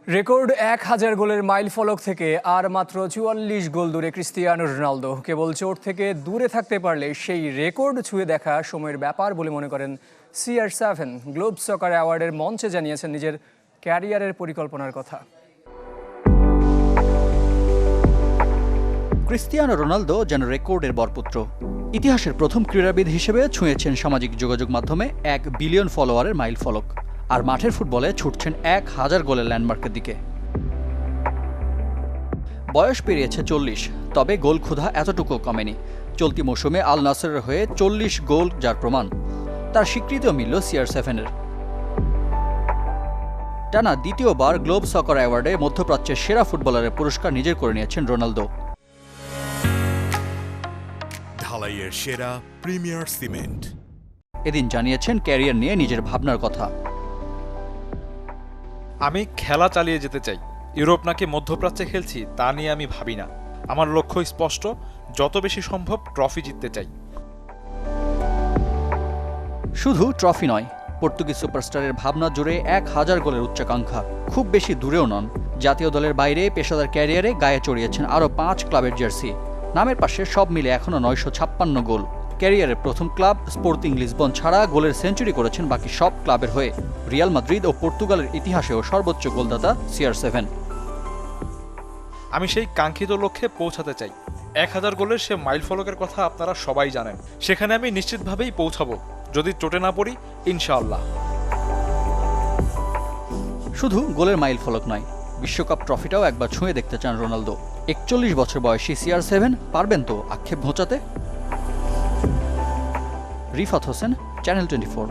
Record ১,০০০ গোলের mile ফলক থেকে আর মাত্র ৪৪ গোল দূরে ক্রিস্টিয়ানো রোনালদো। কেবল চোট থেকে দূরে থাকতে পারলে সেই রেকর্ড ছুঁয়ে দেখা সময়ের ব্যাপার বলে মনে করেন CR7। গ্লোব সকার অ্যাওয়ার্ডের মঞ্চে জানিয়েছেন নিজের ক্যারিয়ারের পরিকল্পনার কথা। ক্রিস্টিয়ানো রোনালদো যেন রেকর্ডের বরপুত্র। ইতিহাসের প্রথম ক্রীড়াবিদ হিসেবে ছুঁয়েছেন সামাজিক যোগাযোগ মাধ্যমে ১ বিলিয়ন ফলোয়ারের মাইল ফলক, আর মাঠের ফুটবলে ছুটছেন ১,০০০ গোলের ল্যান্ডমার্কের দিকে। বয়স পেরিয়েছে ৪০, তবে গোল ক্ষুধা এতটুকু কমেনি। চলতি মৌসুমে আল নাসরের হয়ে ৪০ গোল, যার প্রমাণ। তার স্বীকৃতিও মিলল CR7-এর। টানা দ্বিতীয়বার গ্লোব সকার অ্যাওয়ার্ডে মধ্যপ্রাচ্যের সেরা ফুটবলারের পুরস্কার নিজের করে নিয়েছেন রোনালদো। ঢালাইয়ের সেরা প্রিমিয়ার সিমেন্ট এদিন জানিয়েছেন ক্যারিয়ার নিয়ে নিজের ভাবনার কথা। আমি খেলা চালিয়ে যেতে চাই। ইউরোপ নাকি মধ্যপ্রাচ্যে খেলছি তা নিয়ে আমি ভাবি না। আমার লক্ষ্য স্পষ্ট, যত বেশি সম্ভব ট্রফি জিততে চাই। শুধু ট্রফি নয়, পর্তুগিজ সুপারস্টারের ভাবনা জুড়ে ১,০০০ গোলের উচ্চাকাঙ্ক্ষা। খুব বেশি দূরেও নন। জাতীয় দলের বাইরে পেশাদার ক্যারিয়ারে গায়ে চড়িয়েছেন আরও ৫ ক্লাবের জার্সি। নামের পাশে সব মিলে এখনও ৯৫৬ গোল। ক্যারিয়ারের প্রথম ক্লাব স্পোর্টিং লিসবন ছাড়া গোলের সেঞ্চুরি করেছেন বাকি সব ক্লাবের হয়ে। রিয়াল মাদ্রিদ ও পর্তুগালের ইতিহাসেও সর্বোচ্চ গোলদাতা CR7। আমি সেই কাঙ্ক্ষিত লক্ষ্যে পৌঁছাতে চাই। ১,০০০ গোলের সে মাইল ফলকের কথা আপনারা সবাই জানেন। সেখানে আমি নিশ্চিতভাবেই পৌঁছাবো, যদি চোটে না পড়ি, ইনশাআল্লাহ। শুধু গোলের মাইল ফলক নয়, বিশ্বকাপ ট্রফিটাও একবার ছুঁয়ে দেখতে চান রোনালদো। ৪১ বছর বয়সী CR7 পারবেন তো আক্ষেপ ঘোচাতে? রিফাত হোসেন, চ্যানেল 24।